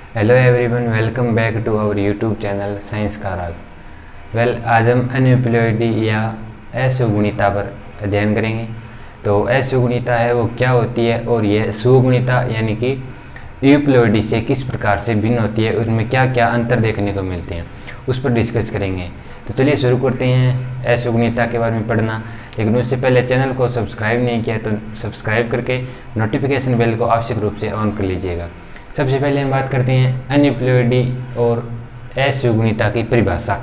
Hello everyone, welcome back to our YouTube channel science का राज। आज हम अनियुपलॉइडी या असुगुणिता पर अध्ययन करेंगे। तो असुगुणिता है वो क्या होती है और यह सुगुणिता यानी कि यूप्लॉइडी से किस प्रकार से भिन्न होती है, उसमें क्या क्या अंतर देखने को मिलते हैं, उस पर डिस्कस करेंगे। तो चलिए शुरू करते हैं असुगुणिता के बारे में पढ़ना। लेकिन उससे पहले चैनल को सब्सक्राइब नहीं किया तो सब्सक्राइब करके नोटिफिकेशन बेल को आवश्यक रूप से ऑन कर लीजिएगा। सबसे पहले हम बात करते हैं अनियुपलॉइडी और असुगुणिता की परिभाषा।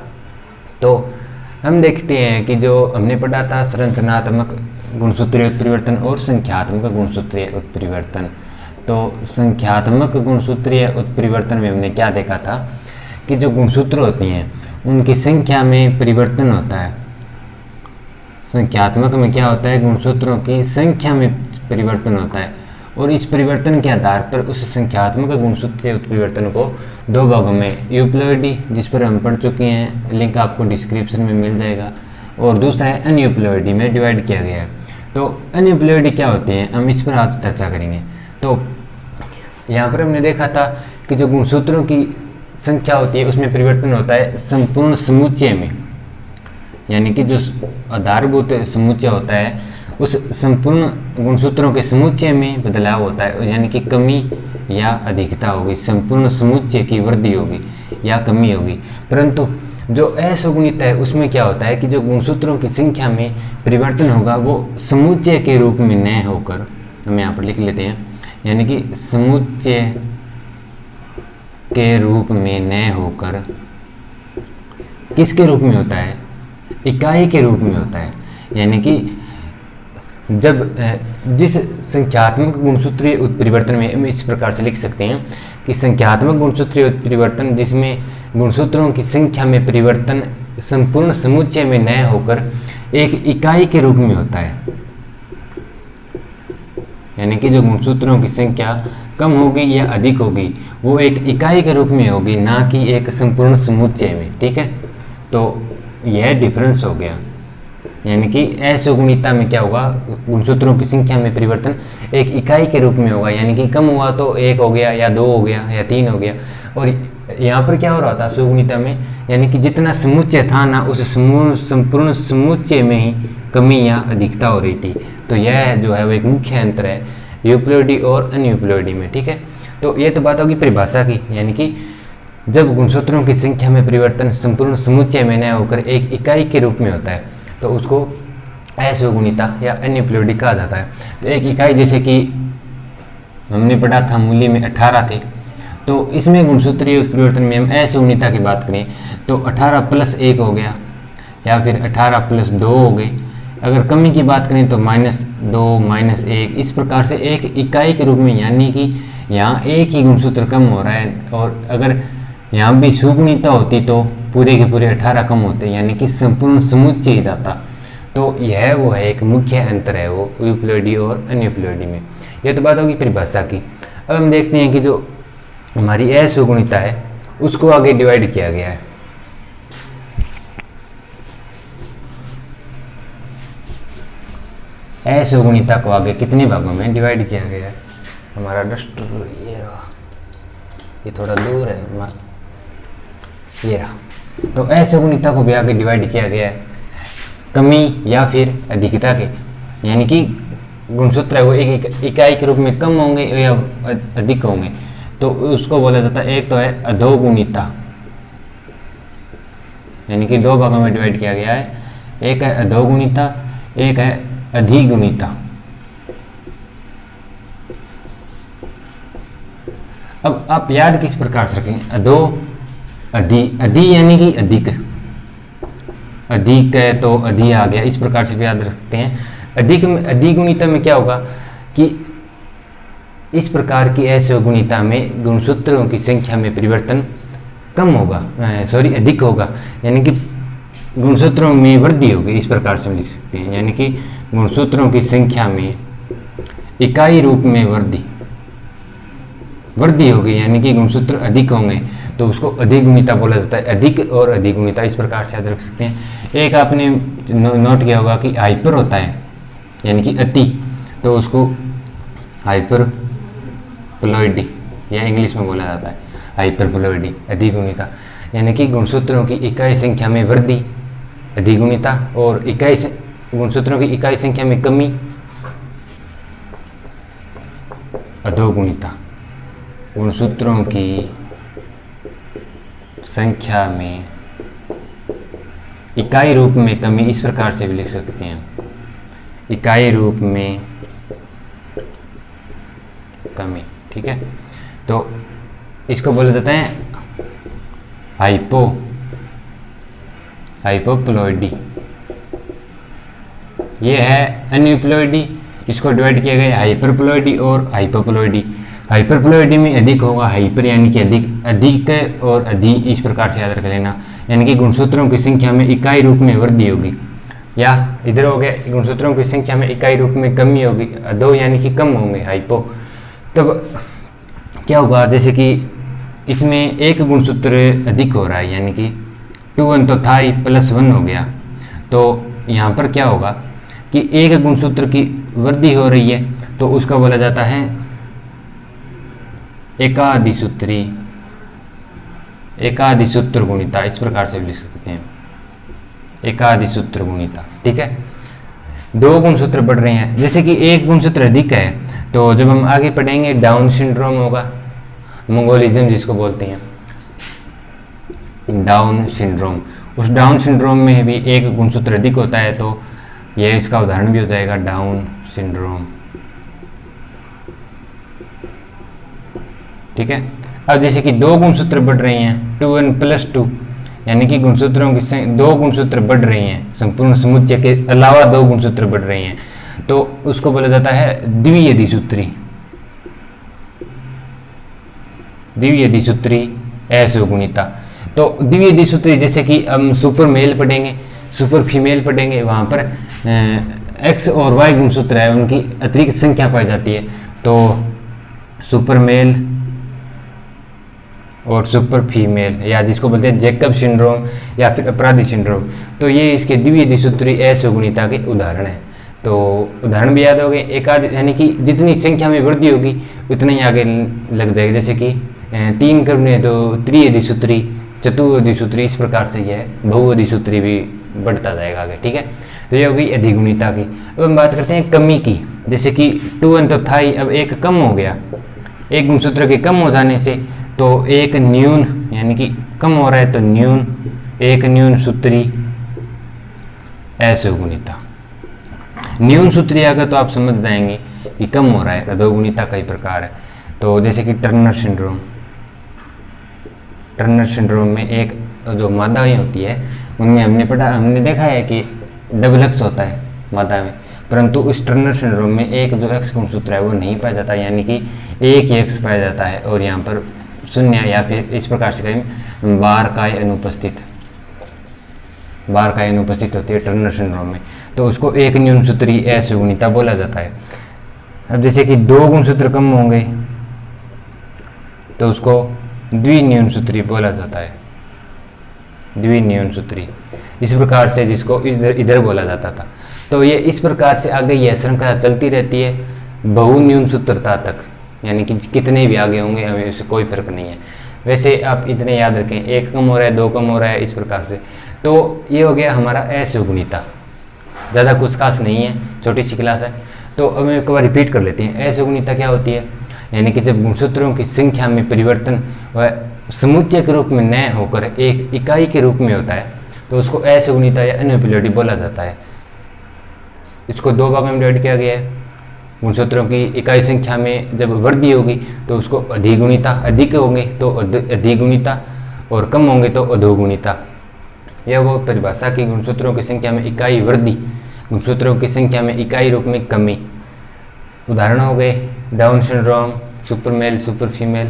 तो हम देखते हैं कि जो हमने पढ़ा था संरचनात्मक गुणसूत्रीय उत्परिवर्तन और संख्यात्मक गुणसूत्रीय उत्परिवर्तन। तो संख्यात्मक गुणसूत्रीय उत्परिवर्तन में हमने क्या देखा था कि जो गुणसूत्र होती हैं उनकी संख्या में परिवर्तन होता है। संख्यात्मक में क्या होता है, गुणसूत्रों की संख्या में परिवर्तन होता है और इस परिवर्तन के आधार पर उस संख्यात्मक गुणसूत्रीय उत्परिवर्तन को दो भागों में यूप्लॉइडी, जिस पर हम पढ़ चुके हैं, लिंक आपको डिस्क्रिप्शन में मिल जाएगा, और दूसरा है अनियुपलॉइडी में डिवाइड किया गया है। तो अनियुपलॉइडी क्या होते हैं, हम इस पर आज चर्चा करेंगे। तो यहाँ पर हमने देखा था कि जो गुणसूत्रों की संख्या होती है उसमें परिवर्तन होता है संपूर्ण समुच्चय में, यानी कि जो आधारभूत समुच्चय होता है उस संपूर्ण गुणसूत्रों के समुच्चय में बदलाव होता है, यानी कि कमी या अधिकता होगी, संपूर्ण समुच्चय की वृद्धि होगी या कमी होगी। परंतु जो असुगुणिता है उसमें क्या होता है कि जो गुणसूत्रों की संख्या में परिवर्तन होगा वो समुच्चय के रूप में न होकर, हम यहाँ पर लिख लेते हैं, यानी कि समुच्चय के रूप में न होकर किसके रूप में होता है, इकाई के रूप में होता है। यानी कि जब जिस संख्यात्मक गुणसूत्रीय उत्परिवर्तन में हम इस प्रकार से लिख सकते हैं कि संख्यात्मक गुणसूत्रीय उत्परिवर्तन जिसमें गुणसूत्रों की संख्या में परिवर्तन संपूर्ण समुच्चय में न होकर एक इकाई के रूप में होता है, यानी कि जो गुणसूत्रों की संख्या कम होगी या अधिक होगी वो एक इकाई के रूप में होगी, ना कि एक संपूर्ण समुच्चय में। ठीक है, तो यह डिफरेंस हो गया। यानी कि असुगुणिता में क्या होगा, गुणसूत्रों की संख्या में परिवर्तन एक इकाई के रूप में होगा, यानी कि कम हुआ तो 1 हो गया या 2 हो गया या 3 हो गया। और यहाँ पर क्या हो रहा था सुगुणिता में, यानी कि जितना समुच्चय था ना उस संपूर्ण समुच्चय में ही कमी या अधिकता हो रही थी। तो यह जो है वो एक मुख्य अंतर है यूप्लॉइडी और अनियुपलॉइडी में। ठीक है, तो ये तो बात होगी परिभाषा की, यानी कि जब गुणसूत्रों की संख्या में परिवर्तन संपूर्ण समुच्चय में न होकर एक इकाई के रूप में होता है तो उसको असुगुणिता या अनियुपलॉइडी कहा जाता है। तो एक इकाई जैसे कि हमने पढ़ा था मूल्य में 18 थे, तो इसमें गुणसूत्रीय उत्परिवर्तन में हम असुगुणिता की बात करें तो 18 + 1 हो गया या फिर 18 + 2 हो गए। अगर कमी की बात करें तो -2 -1, इस प्रकार से एक इकाई के रूप में, यानी कि यहाँ एक ही गुणसूत्र कम हो रहा है। और अगर यहाँ भी सुगुणिता होती तो पूरे के पूरे 18 कम होते, यानी कि संपूर्ण समुच्चय ही जाता। तो यह वो है एक मुख्य अंतर है वो यूप्लॉइडी और अनियुपलॉइडी में। यह तो बात होगी परिभाषा की। अब हम देखते हैं कि जो हमारी असुगुणिता है उसको आगे डिवाइड किया गया है। असुगुणिता को आगे कितने भागों में डिवाइड किया गया है। हमारा डस्टर ये रहा, ये थोड़ा दूर है हमारा, ये रहा। तो असुगुणिता को भी आगे डिवाइड किया गया है कमी या फिर अधिकता के, यानी कि गुणसूत्र है वो एक इकाई के रूप में कम होंगे या अधिक होंगे, तो उसको बोला जाता है। एक तो है अधोगुणिता, यानी कि दो भागों में डिवाइड किया गया है, एक है अधोगुणिता, एक है अधिगुणिता। अब आप याद किस प्रकार से रखें, अधि यानी कि अधिक, अधिक है तो अधि आ गया, इस प्रकार से भी याद रखते हैं। अधिगुणिता में क्या होगा कि इस प्रकार की असुगुणिता में गुणसूत्रों की संख्या में परिवर्तन कम होगा, अधिक होगा, यानी कि गुणसूत्रों में वृद्धि होगी, इस प्रकार से हम लिख सकते हैं। यानी कि गुणसूत्रों की संख्या में इकाई रूप में वृद्धि होगी, यानी कि गुणसूत्र अधिक होंगे तो उसको अधिगुणिता बोला जाता है। अधिक और अधिगुणिता इस प्रकार से याद रख सकते हैं। एक आपने नोट किया होगा कि हाइपर होता है, यानी कि अति, तो उसको हाइपरप्लॉइडी या इंग्लिश में बोला जाता है। हाइपरप्लॉइडी अधिगुणिता, यानी कि गुणसूत्रों की इकाई संख्या में वृद्धि अधिगुणिता और गुणसूत्रों की इकाई संख्या में कमी अधोगुणिता। गुणसूत्रों की संख्या में इकाई रूप में कमी इस प्रकार से भी लिख सकते हैं, इकाई रूप में कमी। ठीक है, तो इसको बोला जाता है हाइपोप्लॉइडी। ये है एन्यूप्लॉइडी, इसको डिवाइड किया गया हाइपरप्लॉइडी और हाइपोप्लॉइडी। हाइपरप्लॉइडी में अधिक होगा, हाइपर यानी कि अधिक और अधि इस प्रकार से याद रख लेना, यानी कि गुणसूत्रों की संख्या में इकाई रूप में वृद्धि होगी, या इधर हो गया गुणसूत्रों की संख्या में इकाई रूप में कमी होगी, अधो यानी कि कम होंगे हाइपो। तब क्या होगा, जैसे कि इसमें एक गुणसूत्र अधिक हो रहा है, यानी कि 2 1 तो था ही +1 हो गया, तो यहाँ पर क्या होगा कि एक गुणसूत्र की वृद्धि हो रही है, तो उसका बोला जाता है एकाधिसूत्र गुणिता। इस प्रकार से भी लिख सकते हैं एकाधिसूत्र गुणिता। ठीक है, 2 गुणसूत्र बढ़ रहे हैं, जैसे कि एक गुणसूत्र अधिक है, तो जब हम आगे पढ़ेंगे डाउन सिंड्रोम होगा, मंगोलिज्म जिसको बोलते हैं डाउन सिंड्रोम। उस डाउन सिंड्रोम में भी एक गुणसूत्र अधिक होता है, तो यह इसका उदाहरण भी हो जाएगा डाउन सिंड्रोम। ठीक है, अब जैसे कि 2 गुणसूत्र बढ़ रही हैं 2 n + 2, यानी कि गुणसूत्रों की 2 गुणसूत्र बढ़ रही हैं, संपूर्ण समुच्चय के अलावा 2 गुणसूत्र बढ़ रही हैं, तो उसको बोला जाता है द्विअधिसूत्री असुगुणिता। तो द्विअधिसूत्री जैसे कि हम सुपर मेल पढ़ेंगे, सुपर फीमेल पढ़ेंगे, वहाँ पर एक्स और वाई गुणसूत्र है, उनकी अतिरिक्त संख्या पाई जाती है, तो सुपर मेल और सुपर फीमेल, या जिसको बोलते हैं जैकब सिंड्रोम या फिर अपराधी सिंड्रोम, तो ये इसके द्विअधिसूत्री असुगुणिता के उदाहरण है। तो उदाहरण भी याद हो गए, एकाध यानी कि जितनी संख्या में वृद्धि होगी उतना ही आगे लग जाएगी, जैसे कि 3 करने तो त्रिअधिसूत्री, चतुर्अधिसूत्री, इस प्रकार से यह बहुअधिसूत्री भी बढ़ता जाएगा आगे। ठीक है, तो ये होगी अधिगुणिता की। अब हम बात करते हैं कमी की, जैसे कि 2 n तो था ही, अब एक कम हो गया, एक गुणसूत्र के कम हो जाने से तो एक न्यून, यानी कि कम हो रहा है तो एक न्यून सूत्री असुगुणिता। न्यून सूत्री आगे तो आप समझ जाएंगे कि कम हो रहा है, अधोगुणिता कई प्रकार है। तो जैसे कि टर्नर सिंड्रोम में एक जो मादाएं होती है उनमें हमने देखा है कि डबल एक्स होता है मादा में, परंतु इस टर्नर सिंड्रोम में एक जो एक्स गुणसूत्र है वो नहीं पाया जाता, यानी कि एक ही एक्स पाया जाता है, और यहाँ पर 0 या फिर इस प्रकार से कहें बार काय अनुपस्थित होती है टर्नर सिंड्रोम में, तो उसको एक न्यूनसूत्री असुगुणिता बोला जाता है। अब जैसे कि 2 गुणसूत्र कम होंगे तो उसको द्विन्यूनसूत्री बोला जाता है, द्विन्यूनसूत्री, इस प्रकार से जिसको इधर बोला जाता था। तो ये इस प्रकार से आगे यह श्रृंखला चलती रहती है बहुन्यूनसूत्रता तक, यानी कि कितने भी आगे होंगे हमें उससे कोई फर्क नहीं है। वैसे आप इतने याद रखें, 1 कम हो रहा है, 2 कम हो रहा है, इस प्रकार से। तो ये हो गया हमारा असुगुणिता, ज़्यादा कुछ खास नहीं है, छोटी सी क्लास है। तो अब एक बार रिपीट कर लेते हैं, असुगुणिता क्या होती है, यानी कि जब गुणसूत्रों की संख्या में परिवर्तन वह समुच्चय के रूप में न होकर एक इकाई के रूप में होता है, तो उसको असुगुणिता या एन्यूप्लॉइडी बोला जाता है। इसको 2 भागों में डिवाइड किया गया है। गुणसूत्रों की इकाई संख्या में जब वृद्धि होगी तो उसको अधिगुणिता, अधिक होंगे तो अधिगुणिता, और कम होंगे तो अधोगुणिता। यह वो परिभाषा की गुणसूत्रों की संख्या में इकाई वृद्धि, गुणसूत्रों की संख्या में इकाई रूप में कमी। उदाहरण हो गए down syndrome, super male, super female,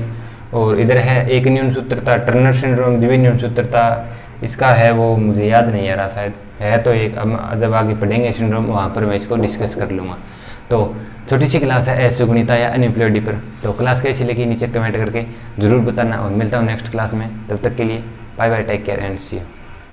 और इधर है एक न्यूनसूत्रता टर्नर सिंड्रोम, द्विन्यूनसूत्रता, इसका है वो मुझे याद नहीं आ रहा, शायद है तो एक, अब जब आगे पढ़ेंगे सिंड्रोम वहाँ पर मैं इसको डिस्कस कर लूँगा। तो छोटी सी क्लास है असुगुणिता या एन्यूप्लॉइडी पर। तो क्लास कैसी लगी नीचे कमेंट करके ज़रूर बताना, और मिलता हूँ नेक्स्ट क्लास में। तब तक के लिए bye bye, take care and see you.